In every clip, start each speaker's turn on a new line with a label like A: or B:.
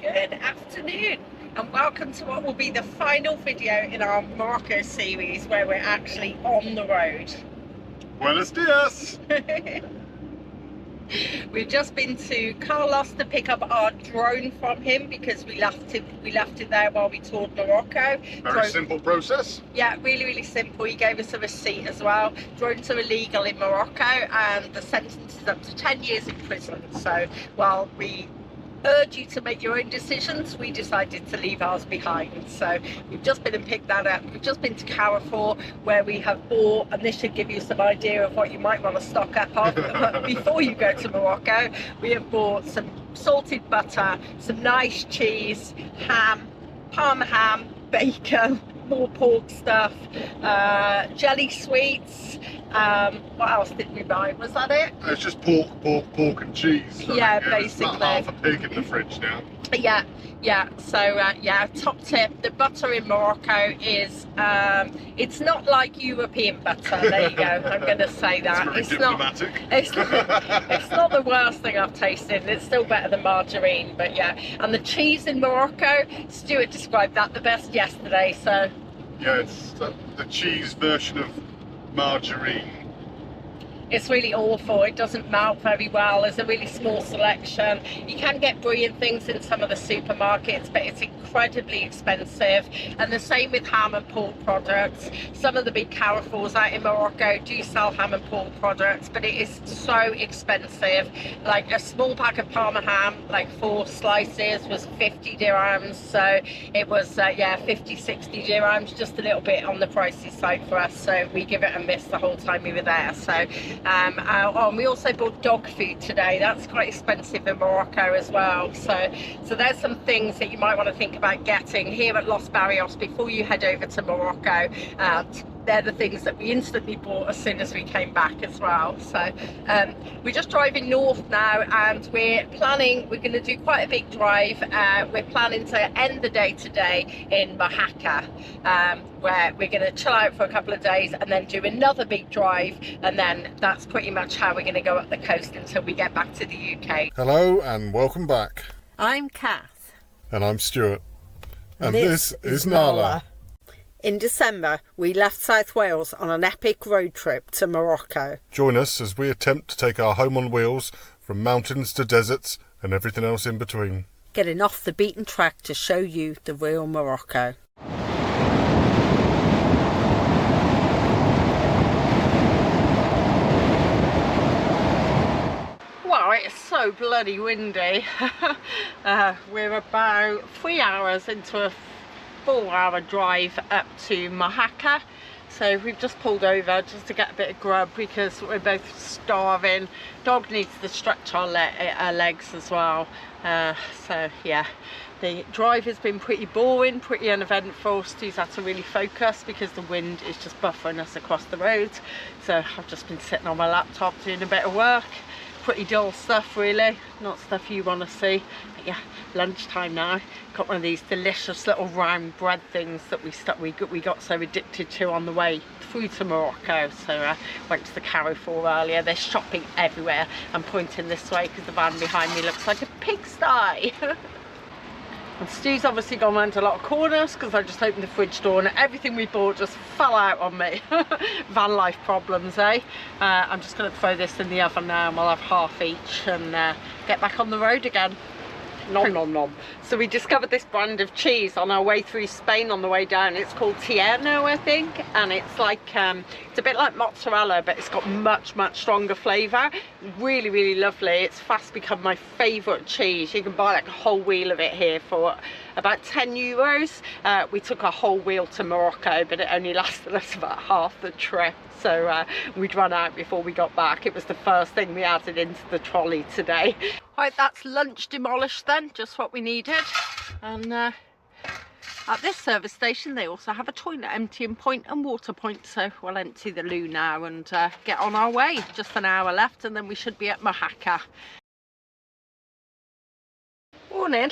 A: Good afternoon and welcome to what will be the final video in our Morocco series where we're actually on the road.
B: Buenos dias!
A: We've just been to Carlos to pick up our drone from him because we left it there while we toured Morocco.
B: Very simple process.
A: Yeah, really simple. He gave us a receipt as well. Drones are illegal in Morocco and the sentence is up to 10 years in prison. So while we urge you to make your own decisions, we decided to leave ours behind. So we've just been and picked that up. We've just been to Carrefour where we have bought, and this should give you some idea of what you might want to stock up on before you go to Morocco. We have bought some salted butter, some nice cheese, ham, parma ham, bacon, more pork stuff, jelly sweets. What else did we buy? Was that it?
B: It's just pork and cheese. So
A: yeah,
B: basically.
A: basically.
B: About half a pig in the fridge now.
A: Yeah. So top tip: the butter in Morocco is it's not like European butter. There you go. I'm going to say that
B: It's diplomatic.
A: It's not the worst thing I've tasted. It's still better than margarine, but yeah. And the cheese in Morocco, Stuart described that the best yesterday. So
B: yeah, it's the cheese version of margarine.
A: it's really awful. It doesn't melt very well. There's a really small selection. You can get brilliant things in some of the supermarkets, but it's incredibly expensive. And the same with ham and pork products. Some of the big Carrefours out in Morocco do sell ham and pork products, but it is so expensive. Like a small pack of Parma ham, like 4 slices, was 50 dirhams. So it was 50-60 dirhams, just a little bit on the pricey side for us. So we give it a miss the whole time we were there. So and we also bought dog food today. That's quite expensive in Morocco as well. So there's some things that you might want to think about getting here at Los Barrios before you head over to Morocco. They're the things that we instantly bought as soon as we came back as well. So we're just driving north now, and we're going to do quite a big drive. We're planning to end the day today in Mojacar, where we're going to chill out for a couple of days and then do another big drive, and then that's pretty much how we're going to go up the coast until we get back to the UK.
B: Hello and welcome back.
A: I'm Kath.
B: And I'm Stuart. And this is Nala.
A: In December, we left South Wales on an epic road trip to Morocco.
B: Join us as we attempt to take our home on wheels from mountains to deserts and everything else in between.
A: Getting off the beaten track to show you the real Morocco. Wow, it's so bloody windy. We're about 3 hours into a 4-hour drive up to Mojacar. So we've just pulled over just to get a bit of grub because we're both starving. Dog needs to stretch our legs as well. So yeah, the drive has been pretty boring, pretty uneventful. Stu's had to really focus because the wind is just buffering us across the road. So I've just been sitting on my laptop doing a bit of work. Pretty dull stuff really, not stuff you want to see. But yeah, lunchtime now. Got one of these delicious little round bread things that we got so addicted to on the way through to Morocco. So went to the Carrefour earlier. They're shopping everywhere. I'm pointing this way because the van behind me looks like a pigsty. And Stu's obviously gone around a lot of corners because I just opened the fridge door and everything we bought just fell out on me. Van life problems, eh? I'm just going to throw this in the oven now and we'll have half each and get back on the road again. Nom nom nom. So we discovered this brand of cheese on our way through Spain on the way down. It's called Tierno, I think, and it's like it's a bit like mozzarella, but it's got much stronger flavour. Really lovely. It's fast become my favourite cheese. You can buy like a whole wheel of it here for about 10 euros. We took a whole wheel to Morocco, but it only lasted us about half the trip. So we'd run out before we got back. It was the first thing we added into the trolley today. Right, that's lunch demolished then, just what we needed. And at this service station they also have a toilet emptying point and water point, so we'll empty the loo now and get on our way. Just an hour left and then we should be at Mojacar. Morning.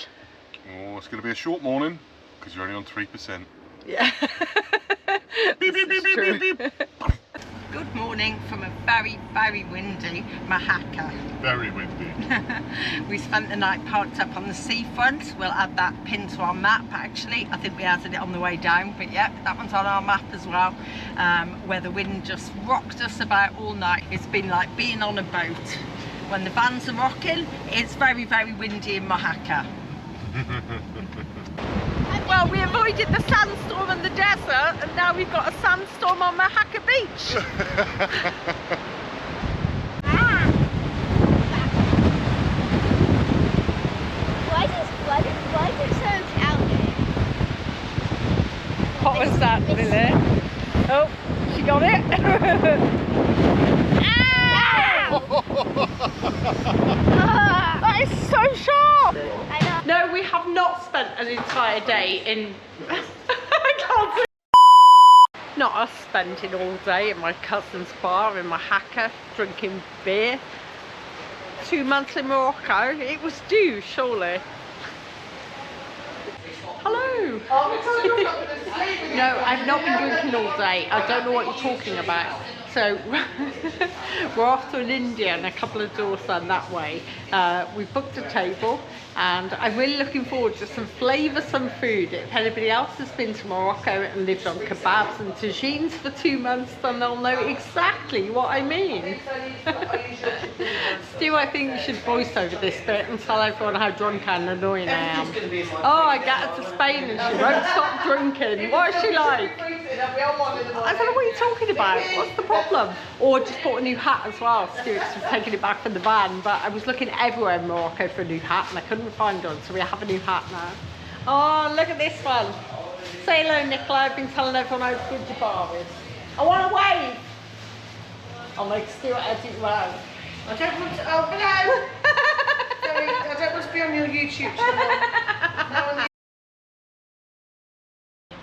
B: Oh, it's going to be a short morning because you're only on 3%.
A: Yeah.
B: Beep, beep, beep, beep, beep, beep.
A: Good morning from a very, very windy Mojacar.
B: Very windy.
A: We spent the night parked up on the seafront. We'll add that pin to our map actually. I think we added it on the way down, but yeah, that one's on our map as well. Where the wind just rocked us about all night. It's been like being on a boat. When the vans are rocking, it's very, very windy in Mojacar. Well, we avoided the sandstorm and the desert, and now we've got a sandstorm on Mojacar Beach.
C: Why is it so Italian?
A: What was that, Lily? Oh, she got it. That is so sharp.
C: I know.
A: No, we have not spent an entire day in... I can't say... Not us spending all day in my cousin's bar in Mojacar drinking beer. 2 months in Morocco. It was due, surely. Hello. No, I've not been drinking all day. I don't know what you're talking about. So we're off to an India and a couple of doors down that way. We've booked a table and I'm really looking forward to some flavoursome food. If anybody else has been to Morocco and lived on kebabs and tagines for 2 months, then they'll know exactly what I mean. Stu, I think you should voice over this bit and tell everyone how drunk and annoying I am. Oh, I get her to Spain and she won't stop drinking. What is she like? I don't know what you're talking about. What's the problem? Or just bought a new hat as well. Stuart's just taking it back from the van, but I was looking everywhere in Morocco for a new hat and I couldn't find one, so we have a new hat now. Oh, look at this one. Say hello, Nicola. I've been telling everyone how good your bar is. I want to wave. I'll make Stuart edit you out.
D: I don't want to, oh hello! Sorry, I don't want to be on your YouTube channel.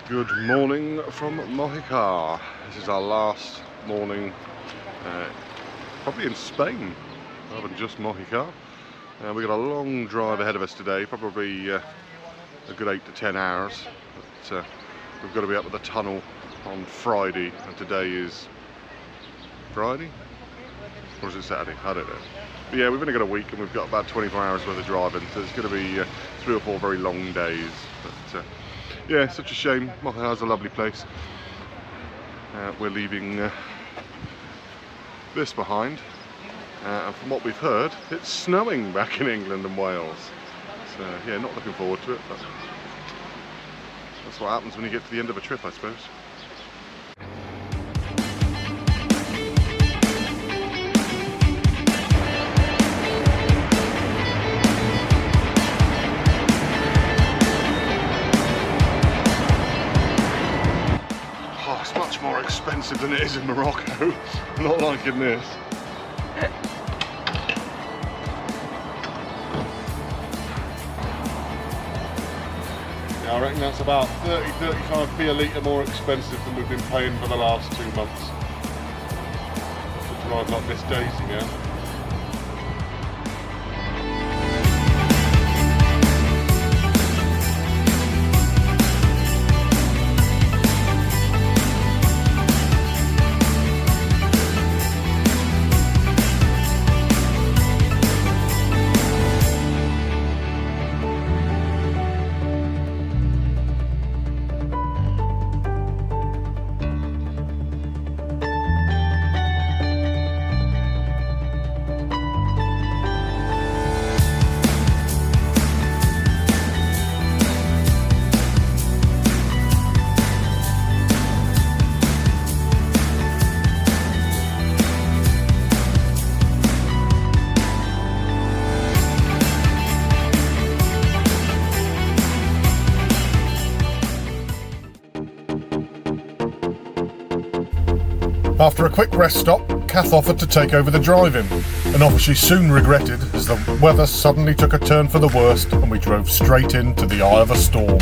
B: Good morning from Mojacar. This is our last morning, probably in Spain, rather than just Mojacar. We've got a long drive ahead of us today, probably a good 8 to 10 hours. But, we've got to be up at the tunnel on Friday, and today is Friday? Or is it Saturday? I don't know. But yeah, we've only got a week and we've got about 24 hours worth of driving, so it's going to be 3 or 4 very long days. But yeah, such a shame. Mojacar's a lovely place. We're leaving this behind, and from what we've heard, it's snowing back in England and Wales. So yeah, not looking forward to it, but that's what happens when you get to the end of a trip, I suppose. More expensive than it is in Morocco, not like in this. Yeah, I reckon that's about 30-35p a litre more expensive than we've been paying for the last 2 months to drive like this Daisy now. After a quick rest stop, Kath offered to take over the driving, an offer she soon regretted as the weather suddenly took a turn for the worst and we drove straight into the eye of a storm.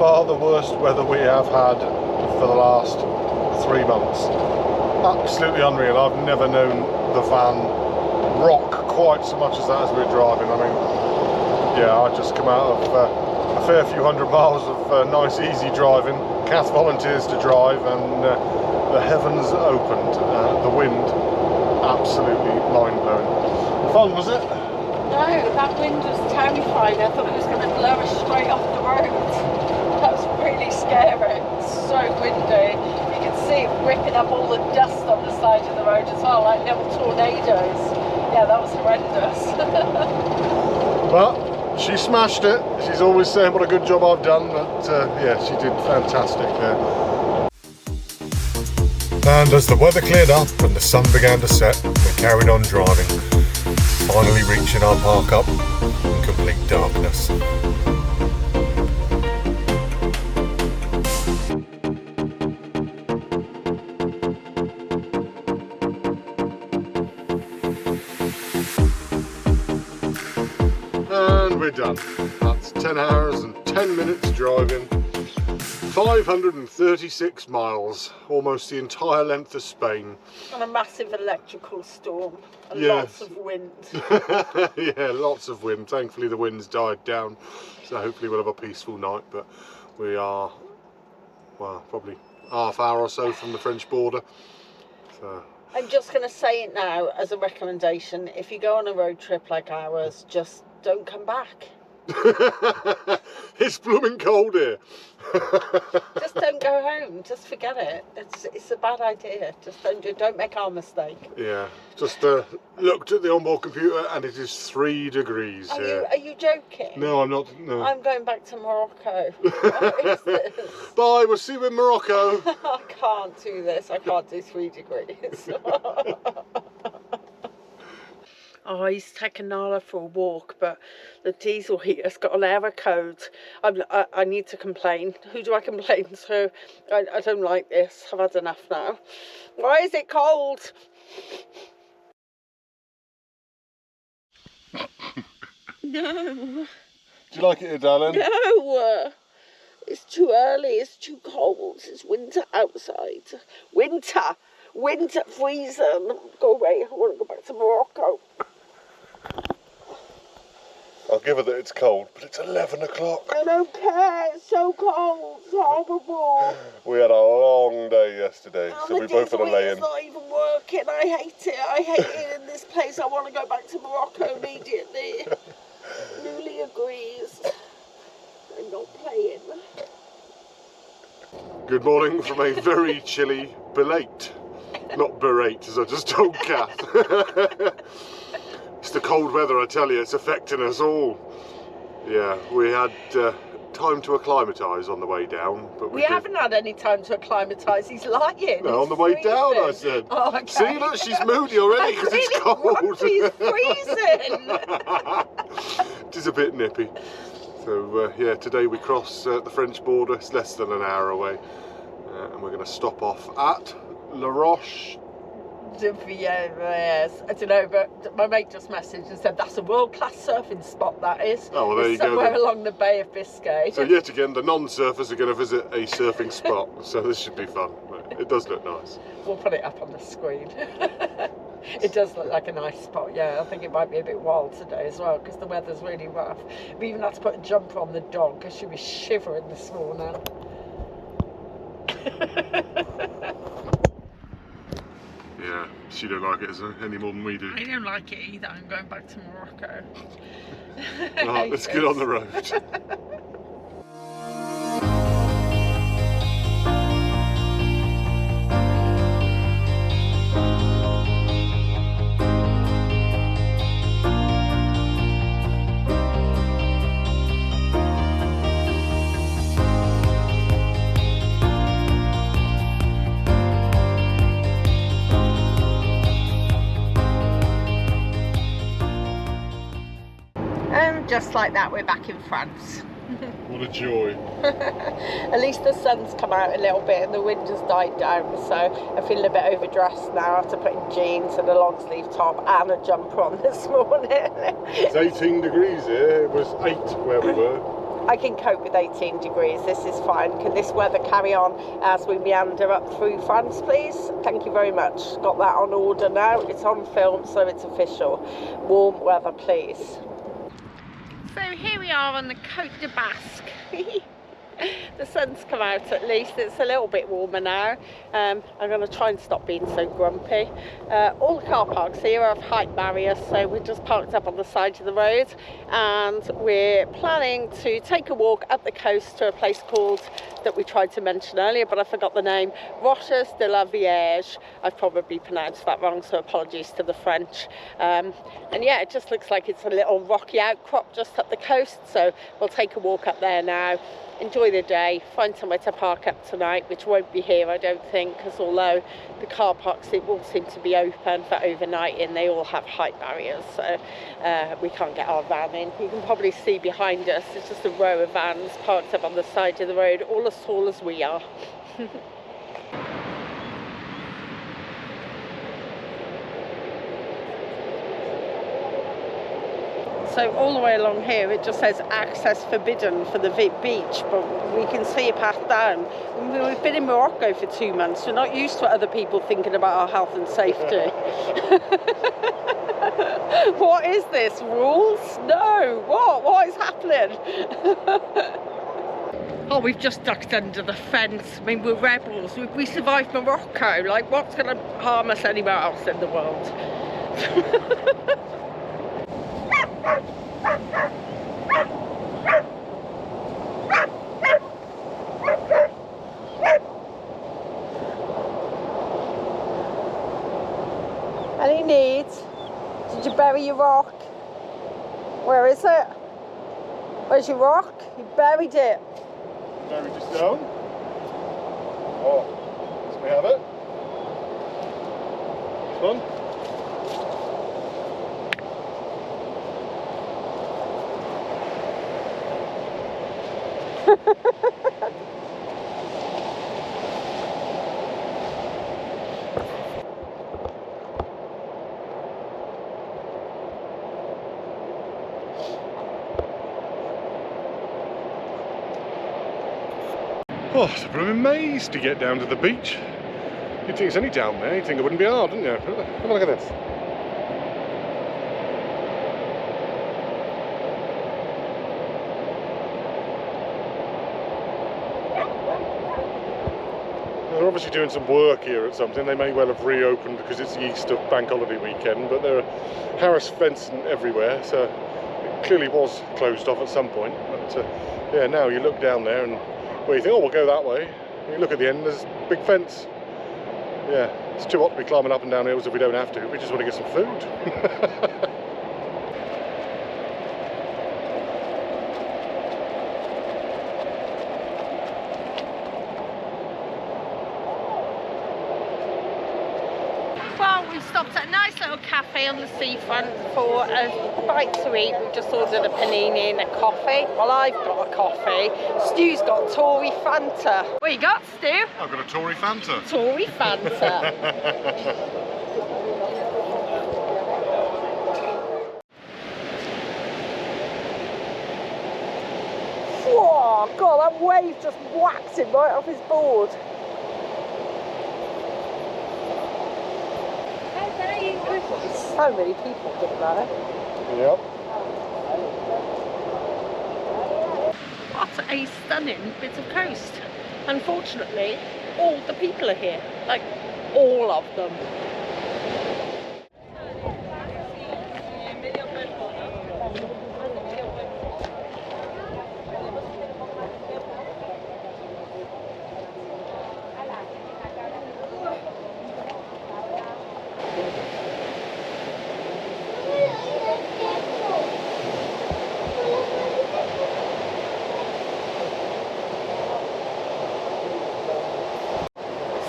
B: far the worst weather we have had for the last 3 months. Absolutely unreal. I've never known the van rock quite so much as that as we're driving. I mean, yeah, I just come out of a fair few hundred miles of nice easy driving. Kath volunteers to drive, and the heavens opened. The wind, absolutely mind-blowing. Fun, was it?
A: No, that wind was terrifying. I thought it was going to blow us straight off the road. That was really scary. It's so windy. You can see it whipping up all the dust on the side of the road as well, like little tornadoes. Yeah, that was horrendous.
B: Well, she smashed it. She's always saying what a good job I've done, but yeah, she did fantastic there. And as the weather cleared up and the sun began to set, we carried on driving, finally reaching our park up in complete darkness. And we're done. That's 10 hours and 10 minutes driving. 536 miles, almost the entire length of Spain.
A: And a massive electrical storm, and
B: Yes.
A: lots of wind.
B: Yeah, lots of wind. Thankfully the wind's died down, so hopefully we'll have a peaceful night, but we are, well, probably half hour or so from the French border. So.
A: I'm just going to say it now as a recommendation. If you go on a road trip like ours, just don't come back.
B: It's blooming cold here.
A: Just don't go home. Just forget it. It's a bad idea. Just don't make our mistake.
B: Yeah, just looked at the onboard computer and it is 3 degrees here.
A: Are you joking?
B: No, I'm not. No.
A: I'm going back to Morocco. What is this?
B: Bye, we'll see you in Morocco.
A: I can't do this. I can't do 3 degrees. Oh, he's taken Nala for a walk, but the diesel heater's got an error code. I need to complain. Who do I complain to? I don't like this. I've had enough now. Why is it cold? No.
B: Do you like it here, darling?
A: No. It's too early. It's too cold. It's winter outside. Winter. Winter freezing. Go away. I want to go back to Morocco.
B: I'll give her that it's cold, but it's 11 o'clock.
A: I don't care. It's so cold. It's horrible.
B: We had a long day yesterday,
A: And
B: so
A: the
B: we both had a
A: diesel
B: lay
A: heater's
B: in.
A: not even working. I hate it. I hate it in this place. I want to go back to Morocco immediately. Newly agrees. I'm not playing.
B: Good morning from a very chilly Belate. Not berate, as I just told Kath. It's the cold weather, I tell you, it's affecting us all. Yeah, we had time to acclimatise on the way down, but
A: We haven't had any time to acclimatise. He's lying.
B: No, on the way down, I said.
A: Oh, okay.
B: See, look, she's moody already because it's cold.
A: He's freezing.
B: It is a bit nippy. So, yeah, today we cross the French border. It's less than an hour away. And we're going to stop off at La Roche.
A: Yes, I don't know, but my mate just messaged and said that's a world-class surfing spot, that is.
B: Oh, well, there you
A: It's
B: go.
A: somewhere
B: Then.
A: along the Bay of Biscay.
B: So yet again, the non-surfers are going to visit a surfing spot. So this should be fun. It does look nice.
A: We'll put it up on the screen. It does look like a nice spot, yeah. I think it might be a bit wild today as well because the weather's really rough. We even had to put a jumper on the dog because she was shivering this morning.
B: Yeah, she don't like it any more than we do.
A: I don't like it either. I'm going back to Morocco.
B: Right, let's get on the road.
A: And just like that, we're back in France.
B: What a joy.
A: At least the sun's come out a little bit and the wind has died down, so I'm feeling a bit overdressed now after putting jeans and a long sleeve top and a jumper on this morning.
B: It's 18 degrees here. It was 8 where we were.
A: I can cope with 18 degrees. This is fine. Can this weather carry on as we meander up through France, please? Thank you very much. Got that on order now. It's on film, so it's official. Warm weather, please. So here we are on the Côte de Basque. The sun's come out at least. It's a little bit warmer now. I'm going to try and stop being so grumpy. All the car parks here have height barriers, so we're just parked up on the side of the road, and we're planning to take a walk up the coast to a place called, that we tried to mention earlier but I forgot the name, Roches de la Vierge. I've probably pronounced that wrong, so apologies to the French. And yeah, it just looks like it's a little rocky outcrop just up the coast, so we'll take a walk up there now. Enjoy the day, find somewhere to park up tonight, which won't be here I don't think, because although the car parks, it all seem to be open for overnighting, they all have height barriers, so we can't get our van in. You can probably see behind us, it's just a row of vans parked up on the side of the road, all as tall as we are. So all the way along here it just says access forbidden for the beach, but we can see a path down. We've been in Morocco for 2 months, we're not used to other people thinking about our health and safety. What is this? Rules? No! What is happening? Oh, we've just ducked under the fence. I mean, we're rebels. We survived Morocco. Like, what's going to harm us anywhere else in the world? Any needs? Did you bury your rock? Where is it? Where's your rock? You buried it.
B: Buried your stone. Oh, let's we have it. This one. Oh, I'm amazed to get down to the beach. You'd think it's only down there, you'd think it wouldn't be hard, wouldn't you? Have a look at this. They're obviously doing some work here at something. They may well have reopened because it's the Easter bank holiday weekend, but there are Harris fencing everywhere, so it clearly was closed off at some point. But yeah, now you look down there and well, you think, oh, we'll go that way. And you look at the end, there's a big fence. Yeah, it's too hot to be climbing up and down hills if we don't have to. We just want to get some food.
A: Well, we've stopped at a nice little cafe on the seafront for a bite to eat. We've just ordered a panini and a coffee. Well, I've got a coffee. Stu's got Tory Fanta. What you got, Stu?
B: I've got a Tory Fanta.
A: Tory Fanta. Whoa, God, that wave just whacked him right off his board. So many people get there.
B: Yep.
A: What a stunning bit of coast. Unfortunately, all the people are here. Like, all of them.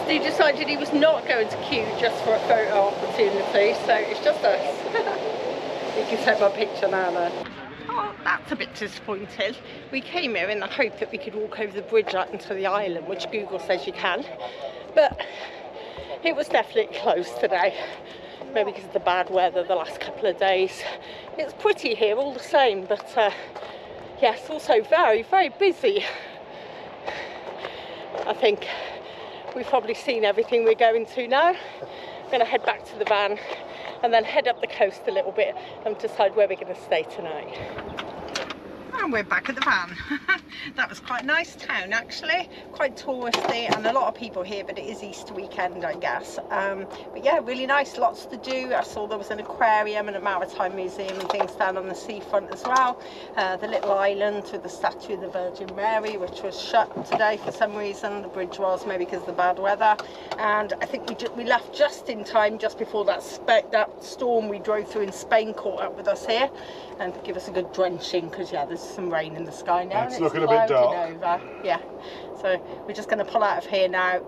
A: He decided he was not going to queue just for a photo opportunity, so it's just us. You can take my picture now then. Oh, that's a bit disappointing. We came here in the hope that we could walk over the bridge out into the island, which Google says you can, but it was definitely closed today. Maybe because of the bad weather the last couple of days. It's pretty here all the same, but yes, also very, very busy. I think we've probably seen everything we're going to now. We're going to head back to the van and then head up the coast a little bit and decide where we're going to stay tonight. And we're back at the van. That was quite a nice town actually, quite touristy and a lot of people here, but it is Easter weekend I guess. But yeah, really nice, lots to do. I saw there was an aquarium and a maritime museum and things down on the seafront as well. The little island with the statue of the Virgin Mary, which was shut today for some reason. The bridge was, maybe because of the bad weather. And I think we left just in time, just before that storm we drove through in Spain caught up with us here and give us a good drenching, because yeah, there's some rain in the sky now.
B: It's
A: and
B: looking a bit dark.
A: Over. Yeah, so we're just going to pull out of here now.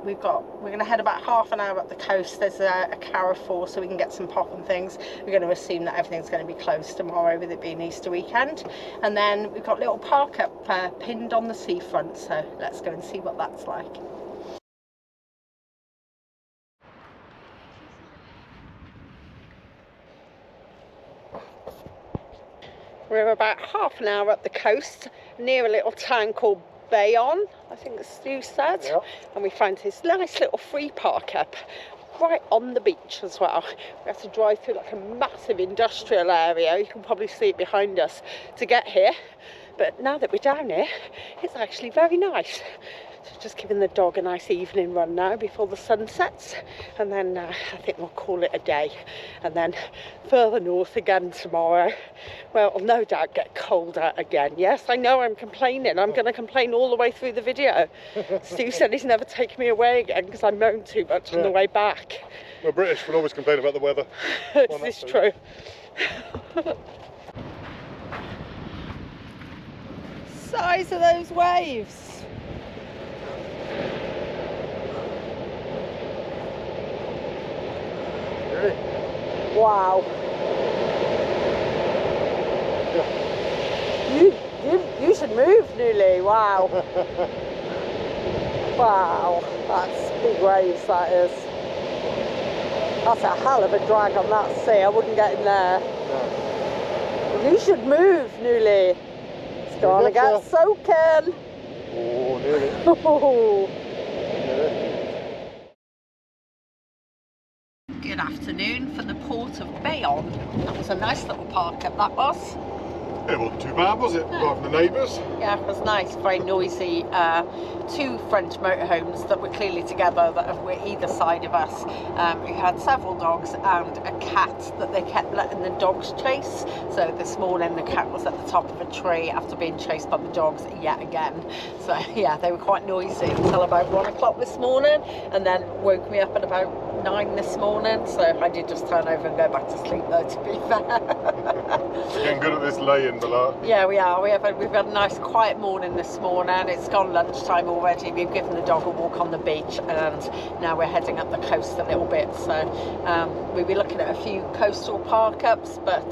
A: We're going to head about half an hour up the coast. There's a Carrefour, so we can get some pop and things. We're going to assume that everything's going to be closed tomorrow with it being Easter weekend. And then we've got a little park up pinned on the seafront, so let's go and see what that's like. We're about half an hour up the coast near a little town called Bayonne, I think as Stu said. Yep. And we found this nice little free park up right on the beach as well. We have to drive through like a massive industrial area, you can probably see it behind us, to get here. But now that we're down here, it's actually very nice. So just giving the dog a nice evening run now before the sun sets, and then I think we'll call it a day. And then further north again tomorrow, where it'll no doubt get colder again. Yes, I know I'm complaining. I'm going to complain all the way through the video. Stu said he's never taken me away again because I moaned too much on the way back.
B: We're British, we'll always complain about the weather.
A: This is true. Size of those waves. Wow. You should move, Newly. Wow. Wow. That's big waves, that is. That's a hell of a drag on that sea. I wouldn't get in there. No. You should move, Newly. It's gonna get soaking.
B: Oh, nearly.
A: Oh. Good afternoon from the port of Bayonne. That was a nice little park up, that was.
B: It wasn't too bad, was it? Apart from the neighbours.
A: Yeah, it was nice, very noisy. Two French motorhomes that were clearly together that were either side of us. We had several dogs and a cat that they kept letting the dogs chase. So this morning the cat was at the top of a tree after being chased by the dogs yet again. So yeah, they were quite noisy until about 1 o'clock this morning, and then woke me up at about 9 this morning. So I did just turn over and go back to sleep though, to be fair.
B: You're getting good at this laying, Bella.
A: Yeah, we are. We've had a nice quiet morning this morning. It's gone lunchtime already. We've given the dog a walk on the beach, and now we're heading up the coast a little bit. So we'll be looking at a few coastal park ups, but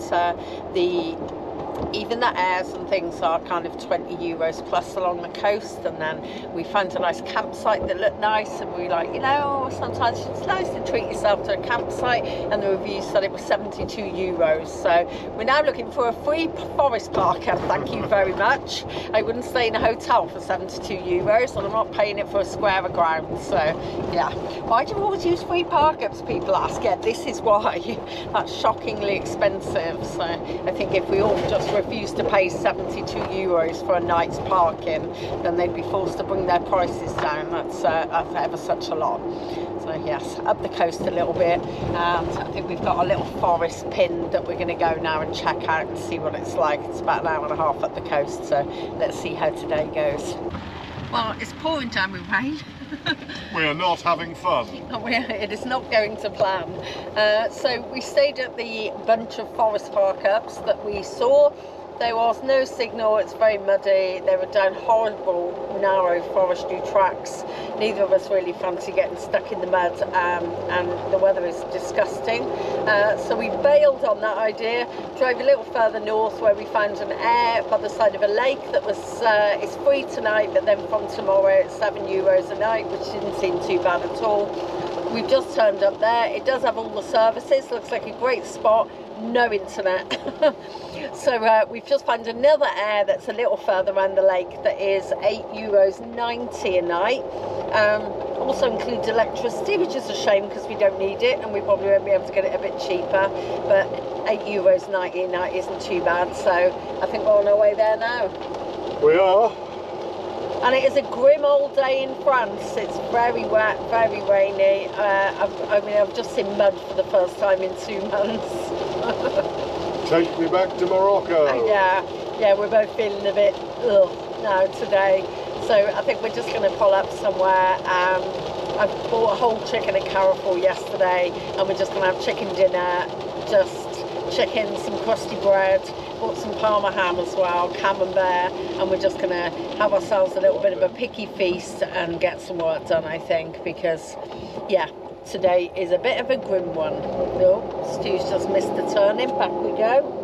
A: even the airs and things are kind of €20 plus along the coast. And then we found a nice campsite that looked nice, and we were like, you know, sometimes it's nice to treat yourself to a campsite, and the review said it was €72. So we're now looking for a free forest park up, thank you very much. I wouldn't stay in a hotel for €72, and I'm not paying it for a square of ground. So yeah, why do you always use free park ups, people ask? Yeah, this is why. That's shockingly expensive. So I think if we all just refused to pay €72 for a night's parking, then they'd be forced to bring their prices down. That's ever such a lot. So yes, up the coast a little bit, and I think we've got a little forest pin that we're going to go now and check out and see what it's like. It's about an hour and a half up the coast, so let's see how today goes. Well, it's pouring down with rain.
B: We are not having fun.
A: It is not going to plan. So we stayed at the bunch of forest park ups that we saw. There was no signal, it's very muddy. They were down horrible, narrow forestry tracks. Neither of us really fancy getting stuck in the mud, and the weather is disgusting. So we bailed on that idea, drove a little further north where we found an air by the side of a lake that was it's free tonight, but then from tomorrow it's €7 a night, which didn't seem too bad at all. We've just turned up there. It does have all the services, looks like a great spot. no internet. So we've just found another air that's a little further around the lake that is €8.90 a night. Also includes electricity, which is a shame because we don't need it and we probably won't be able to get it a bit cheaper, but €8.90 a night isn't too bad. So I think we're on our way there now.
B: We are.
A: And it is a grim old day in France. It's very wet, very rainy. I've just seen mud for the first time in 2 months.
B: Take me back to Morocco.
A: Yeah, we're both feeling a bit ugh now today. So I think we're just going to pull up somewhere. I bought a whole chicken at Carrefour yesterday, and we're just going to have chicken dinner, just chicken, some crusty bread, bought some Parma ham as well, camembert, and we're just going to have ourselves a little bit of a picky feast and get some work done, I think, because, yeah, today is a bit of a grim one. Oh, Stu's just missed the turning. Back we go.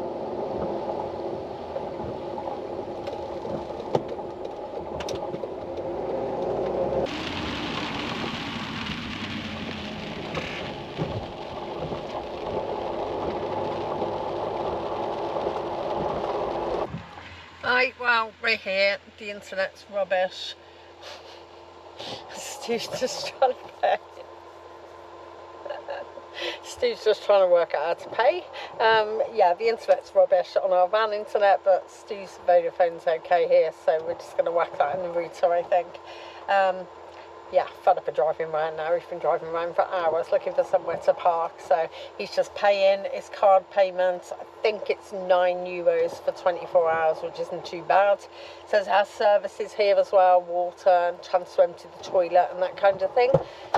A: Right, well, we're here. The internet's rubbish. Stu's just trying to pay. Stu's just trying to work out how to pay. Yeah, the internet's rubbish on our van internet, but Stu's Vodafone's okay here, so we're just going to whack that in the router, I think. Yeah, fed up of driving around now. We've been driving around for hours looking for somewhere to park, so he's just paying his card payment. I think it's €9 for 24 hours, which isn't too bad. Says it has services here as well, water and transfer him to the toilet and that kind of thing,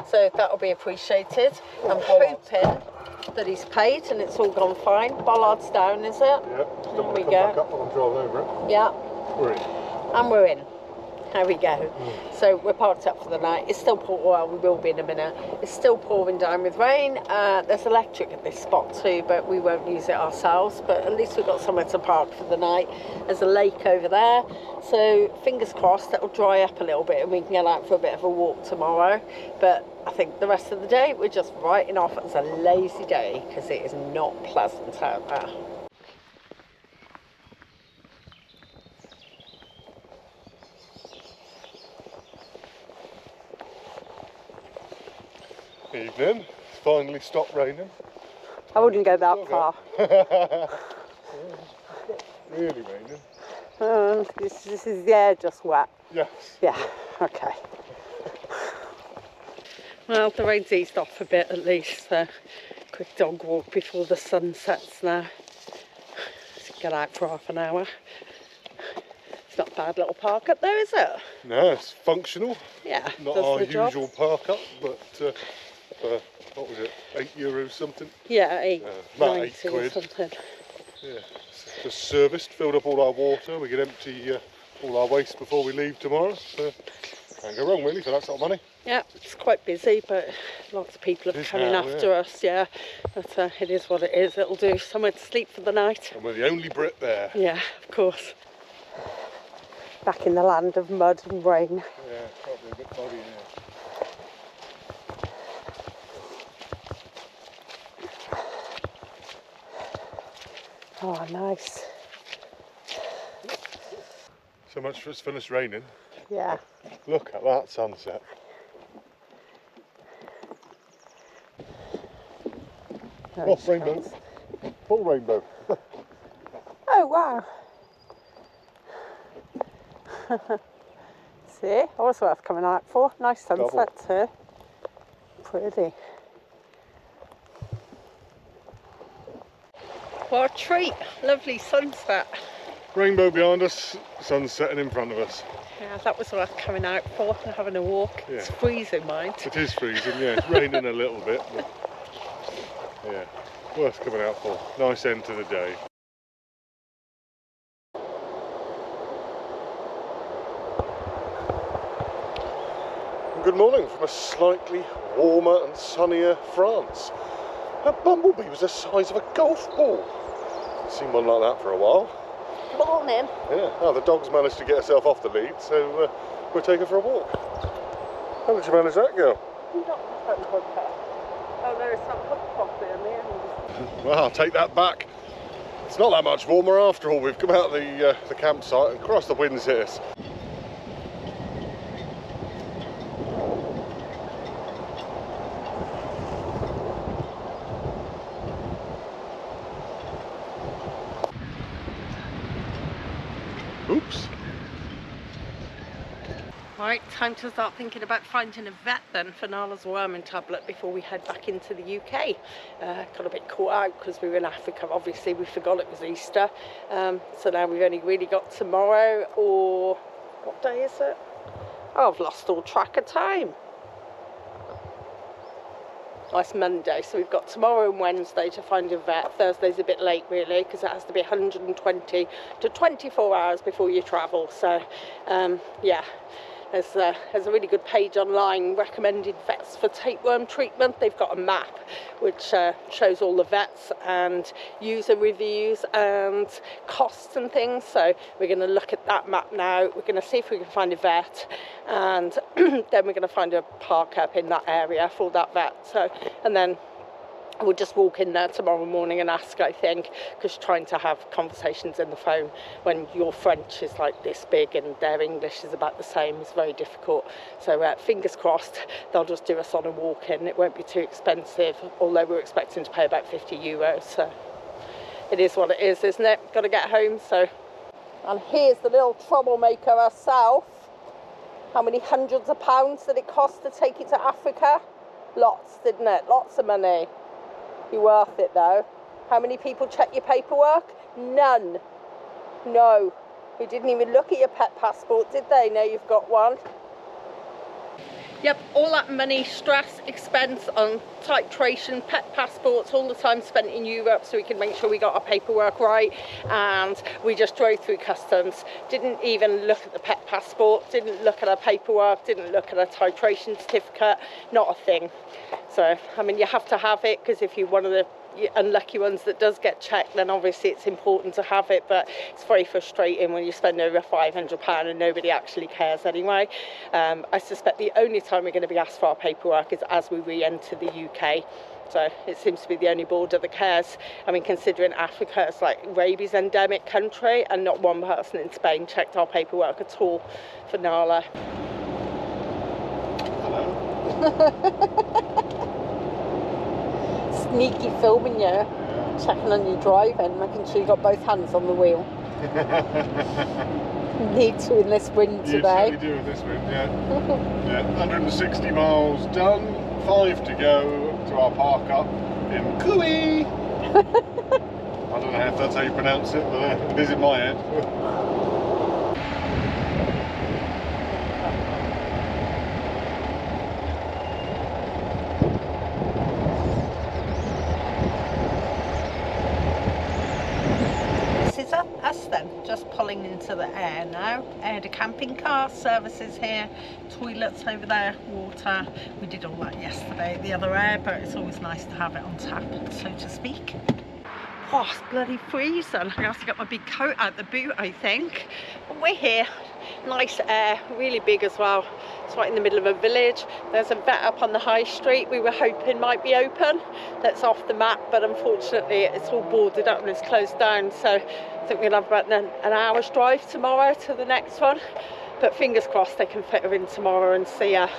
A: so that'll be appreciated. I'm hoping that he's paid and it's all gone fine. Bollard's down, is it?
B: Yep.
A: There we go.
B: Back up when I'm driving over it.
A: Yeah.
B: We're in.
A: And we're in. There we go. So we're parked up for the night. It's still pouring, well, we will be in a minute. It's still pouring down with rain. There's electric at this spot too, but we won't use it ourselves. But at least we've got somewhere to park for the night. There's a lake over there. So fingers crossed it'll dry up a little bit and we can get out for a bit of a walk tomorrow. But I think the rest of the day we're just writing off as a lazy day because it is not pleasant out there.
B: Evening. Finally stopped raining.
A: I wouldn't go that far.
B: Really raining.
A: This is the air just wet.
B: Yes.
A: Yeah, okay. Well, the rain's eased off a bit at least. Quick dog walk before the sun sets now. Let's get out for half an hour. It's not a bad little park up there, is it?
B: No, it's functional.
A: Yeah,
B: Not
A: does
B: our
A: the job.
B: usual park up, but what was it, €8 something?
A: Yeah,
B: about
A: £8.90 or something.
B: Yeah, just serviced, filled up all our water. We can empty all our waste before we leave tomorrow. So can't go wrong really for that sort of money.
A: Yeah, it's quite busy, but lots of people are coming after us. Yeah, but it is what it is. It'll do. Somewhere to sleep for the night.
B: And we're the only Brit there.
A: Yeah, of course. Back in the land of mud and rain.
B: Yeah, probably a bit foggy here.
A: Oh, nice.
B: So much for it's finished raining.
A: Yeah.
B: Look at that sunset.
A: No
B: rainbow.
A: chance.
B: Full rainbow.
A: Oh, wow. See, always worth coming out for. Nice sunsets here. Pretty. What a treat. Lovely sunset.
B: Rainbow behind us, sun setting in front of us.
A: Yeah, that was worth coming out for and having a walk.
B: Yeah.
A: It's freezing, mind.
B: It is freezing, yeah. It's raining a little bit, but yeah, worth coming out for. Nice end to the day. Good morning from a slightly warmer and sunnier France. That bumblebee was the size of a golf ball. Seen one like that for a while.
A: Morning.
B: Yeah, now the dog's managed to get herself off the lead, so we'll take her for a walk. How did you manage that, girl?
A: Oh no, it's not cooked properly in the end.
B: Well, I'll take that back. It's not that much warmer after all. We've come out of the campsite and crossed the winds hit us. Oops.
A: Right, time to start thinking about finding a vet then for Nala's worming tablet before we head back into the UK. Got a bit caught out because we were in Africa, obviously we forgot it was Easter. So now we've only really got tomorrow, or what day is it? Oh, I've lost all track of time. Oh, it's Monday, so we've got tomorrow and Wednesday to find a vet. Thursday's a bit late really because it has to be 120 to 24 hours before you travel. So yeah. There's a really good page online recommending vets for tapeworm treatment. They've got a map which shows all the vets and user reviews and costs and things. So we're going to look at that map now. We're going to see if we can find a vet, and then we're going to find a park up in that area for that vet. So, and then we'll just walk in there tomorrow morning and ask, I think, because trying to have conversations in the phone when your French is like this big and their English is about the same is very difficult. So fingers crossed they'll just do us on a walk in. It won't be too expensive, although we're expecting to pay about €50. So it is what it is, isn't it? Got to get home. So, and here's the little troublemaker herself. How many hundreds of pounds did it cost to take it to Africa? Lots, didn't it? Lots of money. Be worth it though. How many people check your paperwork? None. No. Who didn't even look at your pet passport, did they? Now you've got one. Yep, all that money, stress, expense on titration, pet passports, all the time spent in Europe so we could make sure we got our paperwork right, and we just drove through customs, didn't even look at the pet passport, didn't look at our paperwork, didn't look at our titration certificate, not a thing. So, I mean, you have to have it because if you're one of the unlucky ones that does get checked, then obviously it's important to have it, but it's very frustrating when you spend over £500 and nobody actually cares anyway. I suspect the only time we're going to be asked for our paperwork is as we re-enter the UK. So it seems to be the only border that cares. I mean, considering Africa is like rabies endemic country, and not one person in Spain checked our paperwork at all for Nala. Sneaky filming you, checking on your driving, making sure you got both hands on the wheel. Need to in this wind today.
B: You certainly do in this wind, yeah. Yeah, 160 miles done, 5 to go to our park up in Kui. I don't know if that's how you pronounce it, but it is in my head.
A: Us then, just pulling into the air now. Air to camping car, services here, toilets over there, water. We did all that yesterday at the other air, but it's always nice to have it on tap, so to speak. Oh, it's bloody freezing. I have to get my big coat out the boot, I think. But we're here. Nice air, really big as well. It's right in the middle of a village. There's a vet up on the high street we were hoping might be open. That's off the map, but unfortunately it's all boarded up and it's closed down. So I think we'll have about an hour's drive tomorrow to the next one. But fingers crossed they can fit her in tomorrow and see her.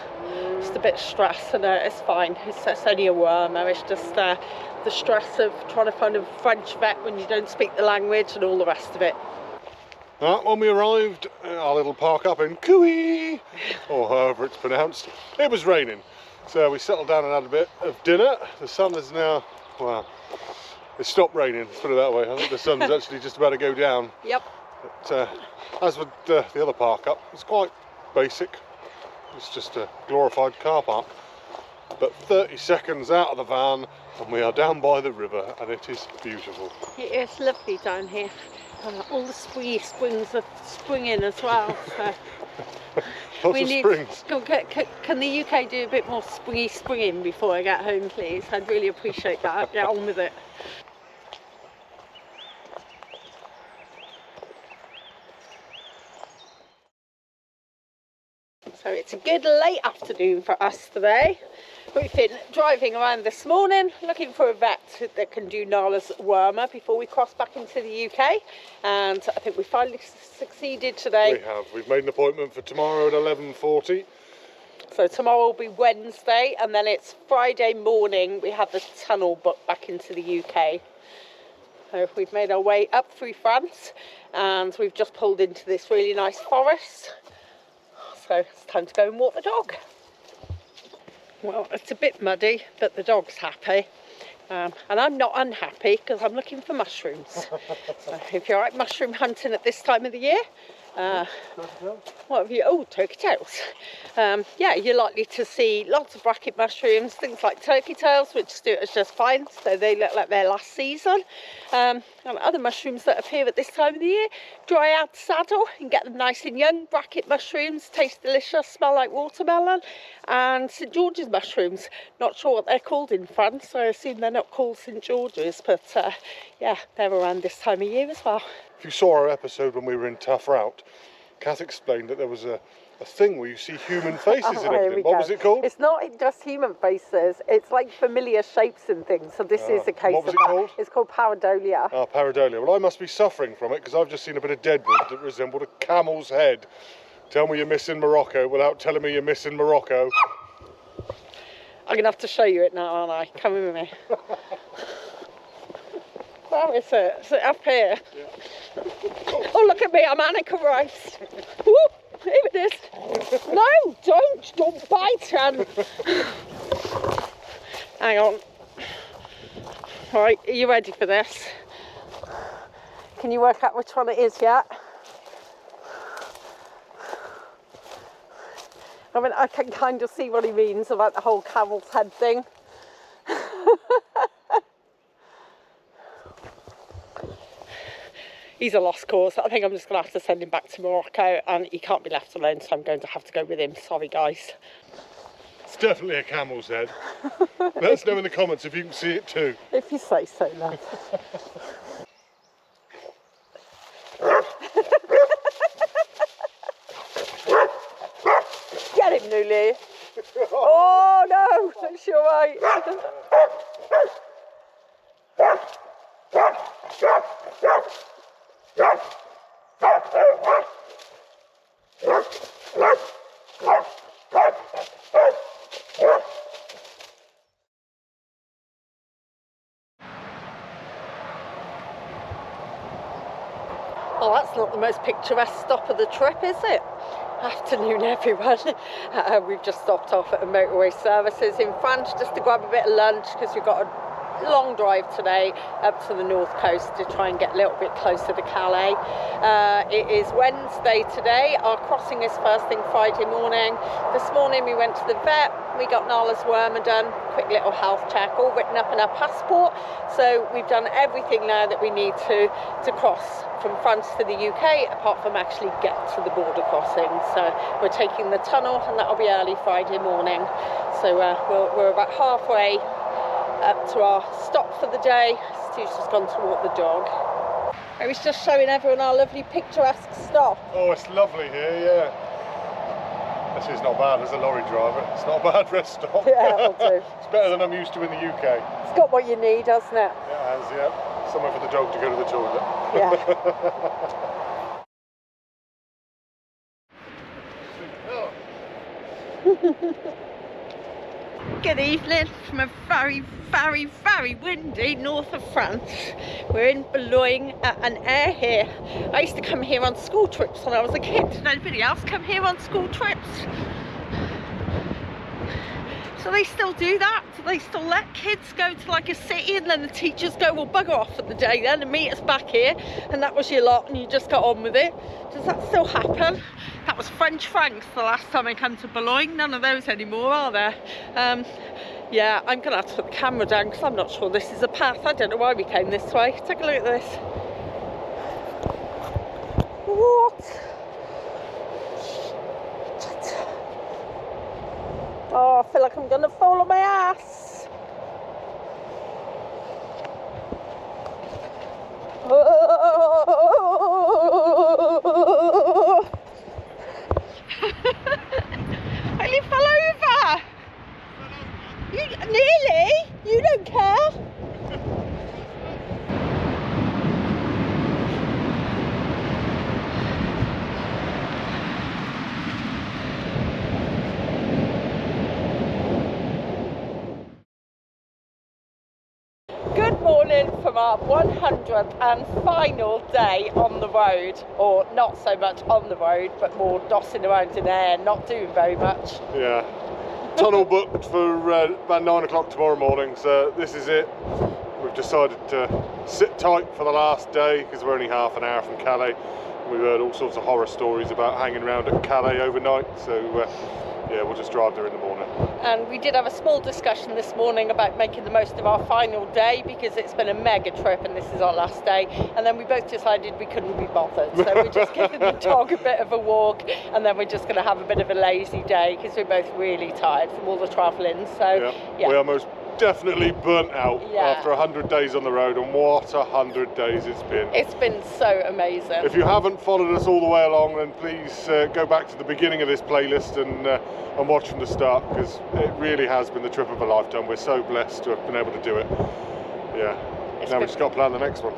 A: Just a bit stressed, and it's fine. It's only a worm. It's just the stress of trying to find a French vet when you don't speak the language and all the rest of it.
B: When we arrived at our little park up in Kui, or however it's pronounced, it was raining. So we settled down and had a bit of dinner. The sun is now, well, it stopped raining, let's put it that way. I think the sun's actually just about to go down.
A: Yep.
B: But, as with the other park up, it's quite basic. It's just a glorified car park. But 30 seconds out of the van and we are down by the river, and it is beautiful.
A: It is lovely down here. All the springy springs are springing as well. So
B: Lots of springs.
A: Can the UK do a bit more springing before I get home, please? I'd really appreciate that. Get on with it. So So it's a good late afternoon for us today. We've been driving around this morning looking for a vet that can do Nala's wormer before we cross back into the UK, and I think we finally succeeded today.
B: We have. We've made an appointment for tomorrow at 11:40.
A: So tomorrow will be Wednesday, and then it's Friday morning we have the tunnel booked back into the UK. So we've made our way up through France and we've just pulled into this really nice forest. So it's time to go and walk the dog. Well, it's a bit muddy, but the dog's happy. And I'm not unhappy because I'm looking for mushrooms. So if you're out mushroom hunting at this time of the year, what have you? Oh, turkey tails. Yeah, you're likely to see lots of bracket mushrooms, things like turkey tails, which suit us just fine, so they look like their last season. And other mushrooms that appear at this time of the year, dry out the saddle and get them nice and young. Bracket mushrooms taste delicious, smell like watermelon. And St George's mushrooms, not sure what they're called in France, so I assume they're not called St George's, but yeah, they're around this time of year as well.
B: If you saw our episode when we were in Tough Route, Kath explained that there was a thing where you see human faces and everything. What was it called?
A: It's not just human faces, it's like familiar shapes and things. So this is a case
B: what was
A: of
B: it called?
A: It's called pareidolia.
B: Ah, pareidolia. Well, I must be suffering from it because I've just seen a bit of dead wood that resembled a camel's head. Tell me you're missing Morocco without telling me you're missing Morocco.
A: I'm going to have to show you it now, aren't I? Come with me. Where is it? Is it up here? Yeah. Oh, look at me, I'm Annika Rice. Woo, here it is. No, don't bite, Anne. Hang on. Right, are you ready for this? Can you work out which one it is yet? I mean, I can kind of see what he means about the whole camel's head thing. He's a lost cause. I think I'm just going to have to send him back to Morocco, and he can't be left alone, so I'm going to have to go with him. Sorry, guys.
B: It's definitely a camel's head. Let us know in the comments if you can see it too.
A: If you say so, love. Get him, Nuli. Oh, no, that's your right. Well, that's not the most picturesque stop of the trip, is it? Afternoon, everyone. We've just stopped off at a motorway services in France just to grab a bit of lunch because we've got a long drive today up to the north coast to try and get a little bit closer to Calais. It is Wednesday today. Our crossing is first thing Friday morning. This morning we went to the vet. We got Nala's wormer done, quick little health check, all written up in our passport. So we've done everything now that we need to cross from France to the UK, apart from actually get to the border crossing. So we're taking the tunnel, and that'll be early Friday morning. So we're about halfway up to our stop for the day. Stu's just gone to walk the dog. I was just showing everyone our lovely picturesque stop.
B: Oh, it's lovely here, yeah. This is not bad as a lorry driver. It's not a bad rest stop.
A: Yeah, it'll do.
B: It's better than I'm used to in the UK.
A: It's got what you need, hasn't it?
B: It has, yeah. Somewhere for the dog to go to the toilet.
A: Yeah. Good evening from a very, very, very windy north of France. We're in Boulogne at an air here. I used to come here on school trips when I was a kid. Did anybody else come here on school trips? So they still do that? Do they still let kids go to like a city and then the teachers go, well, bugger off for the day then and meet us back here, and that was your lot and you just got on with it? Does that still happen? That was French francs the last time I came to Boulogne. None of those anymore, are there? Yeah, I'm going to have to put the camera down because I'm not sure this is a path. I don't know why we came this way. Take a look at this. What? Oh, I feel like I'm going to fall on my ass. Oh. Nearly? You don't care? Good morning from our 100th and final day on the road, or not so much on the road, but more dossing around in air, not doing very much.
B: Yeah. Tunnel booked for about 9 o'clock tomorrow morning, so this is it. We've decided to sit tight for the last day because we're only half an hour from Calais. We've heard all sorts of horror stories about hanging around at Calais overnight, so yeah, we'll just drive there in the morning.
A: And we did have a small discussion this morning about making the most of our final day because it's been a mega trip and this is our last day. And then we both decided we couldn't be bothered. So we're just giving the dog a bit of a walk and then we're just going to have a bit of a lazy day because we're both really tired from all the travelling. So yeah.
B: We are most definitely burnt out after 100 days on the road, and what 100 days it's been.
A: It's been so amazing.
B: If you haven't followed us all the way along, then please go back to the beginning of this playlist and watch from the start, because it really has been the trip of a lifetime. We're so blessed to have been able to do it. Yeah. Now we've just got to plan the next one.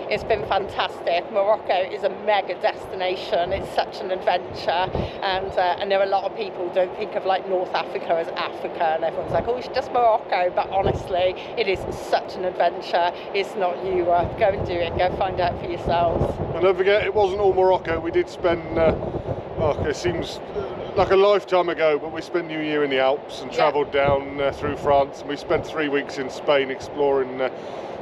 A: It's been fantastic. Morocco is a mega destination. It's such an adventure, and there are a lot of people who don't think of like North Africa as Africa, and everyone's like, oh, it's just Morocco. But honestly, it is such an adventure. It's not Europe. Go and do it. Go find out for yourselves.
B: And don't forget, it wasn't all Morocco. We did spend, it seems like a lifetime ago, but we spent New Year in the Alps and travelled down through France, and we spent 3 weeks in Spain exploring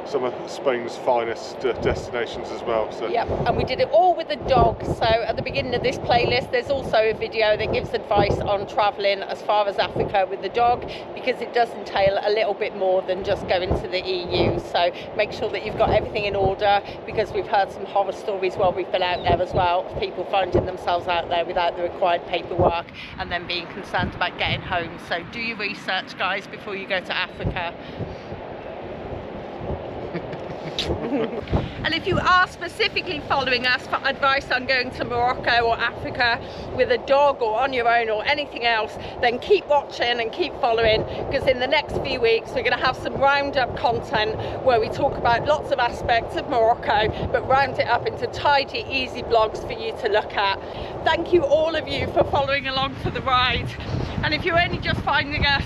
B: some of Spain's finest destinations as well. So.
A: Yep, and we did it all with the dog. So at the beginning of this playlist, there's also a video that gives advice on travelling as far as Africa with the dog, because it does entail a little bit more than just going to the EU. So make sure that you've got everything in order, because we've heard some horror stories while we've been out there as well, of people finding themselves out there without the required paperwork and then being concerned about getting home. So do your research, guys, before you go to Africa. And if you are specifically following us for advice on going to Morocco or Africa with a dog or on your own or anything else, then keep watching and keep following, because in the next few weeks we're going to have some roundup content where we talk about lots of aspects of Morocco, but round it up into tidy, easy blogs for you to look at. Thank you, all of you, for following along for the ride. And if you're only just finding us,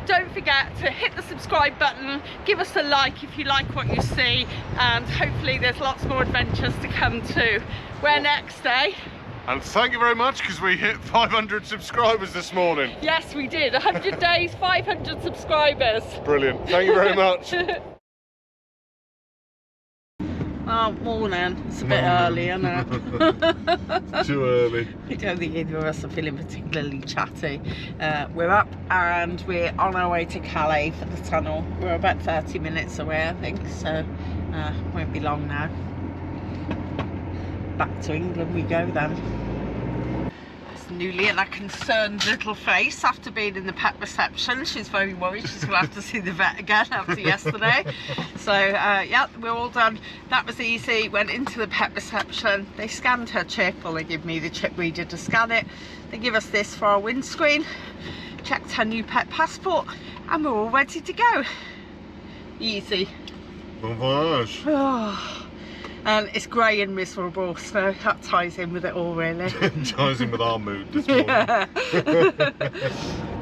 A: don't forget to hit the subscribe button, give us a like if you like what you see, and hopefully there's lots more adventures to come too. Where next, eh?
B: And thank you very much, because we hit 500 subscribers this morning.
A: Yes, we did. 100 days, 500 subscribers.
B: Brilliant. Thank you very much.
A: Oh, morning. It's a bit early, isn't it?
B: Too early.
A: I don't think either of us are feeling particularly chatty. We're up and we're on our way to Calais for the tunnel. We're about 30 minutes away, I think, so won't be long now. Back to England we go then. Newly and a concerned little face after being in the pet reception. She's very worried she's going to have to see the vet again after yesterday. So yeah, we're all done. That was easy. Went into the pet reception, they scanned her chip, or they give me the chip reader to scan it. They give us this for our windscreen, checked her new pet passport, and we're all ready to go. Easy.
B: Bon voyage.
A: Oh. And it's grey and miserable, so that ties in with it all, really.
B: Ties in with our mood this morning.
A: Yeah.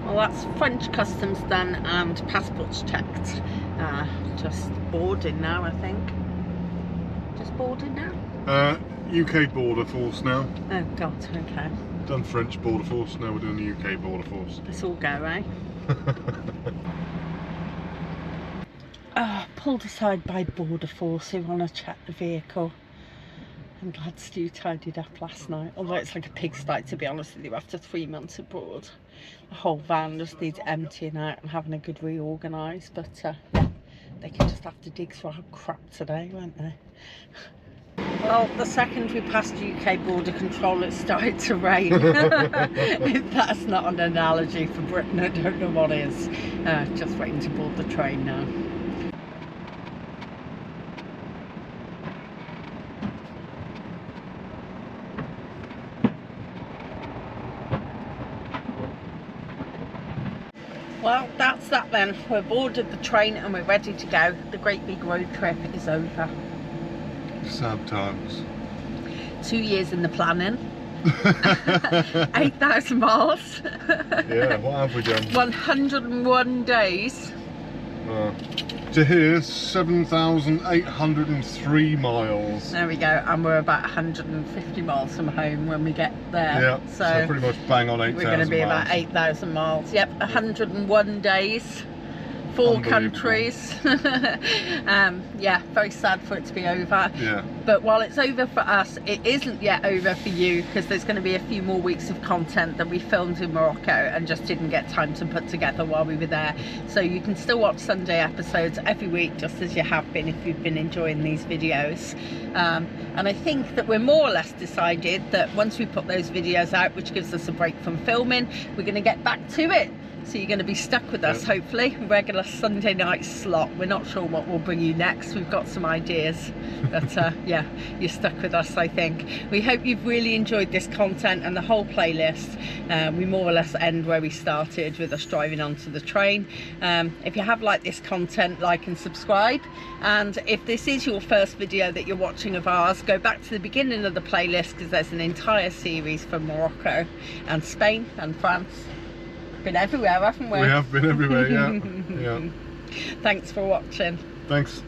A: Well, that's French customs done and passports checked. Just boarding now, I think. Just boarding now?
B: UK border force now.
A: Oh God, okay.
B: Done French border force, now we're doing the UK border force.
A: Let's all go, eh? Pulled aside by border force who want to check the vehicle. I'm glad Stu tidied up last night, although it's like a pigsty, to be honest with you, after 3 months abroad. The whole van just needs emptying out and having a good reorganise, but yeah, they can just have to dig through our crap today, won't they? Well, the second we passed UK border control, it started to rain. If that's not an analogy for Britain, I don't know what is. Just waiting to board the train now. Well, that that's that then. We're boarded the train and we're ready to go. The great big road trip is over.
B: Sad times.
A: 2 years in the planning. 8,000 miles.
B: Yeah, what have we done?
A: 101 days.
B: To here, 7,803 miles.
A: There we go, and we're about 150 miles from home when we get there.
B: Yeah, so pretty much bang on 8,000
A: we're going to be
B: miles.
A: about 8,000 miles. Yep, 101 days, 4 countries. Yeah, very sad for it to be over.
B: Yeah.
A: But while it's over for us, it isn't yet over for you, because there's going to be a few more weeks of content that we filmed in Morocco and just didn't get time to put together while we were there. So you can still watch Sunday episodes every week, just as you have been if you've been enjoying these videos. And I think that we're more or less decided that once we put those videos out, which gives us a break from filming, we're going to get back to it. So you're going to be stuck with us, hopefully. Regular Sunday night slot. We're not sure what we'll bring you next. We've got some ideas. But yeah, you're stuck with us, I think. We hope you've really enjoyed this content and the whole playlist. We more or less end where we started, with us driving onto the train. If you have liked this content, like and subscribe. And if this is your first video that you're watching of ours, go back to the beginning of the playlist, because there's an entire series from Morocco and Spain and France. Been everywhere, haven't we?
B: We have been everywhere, yeah. Yeah.
A: Thanks for watching.
B: Thanks.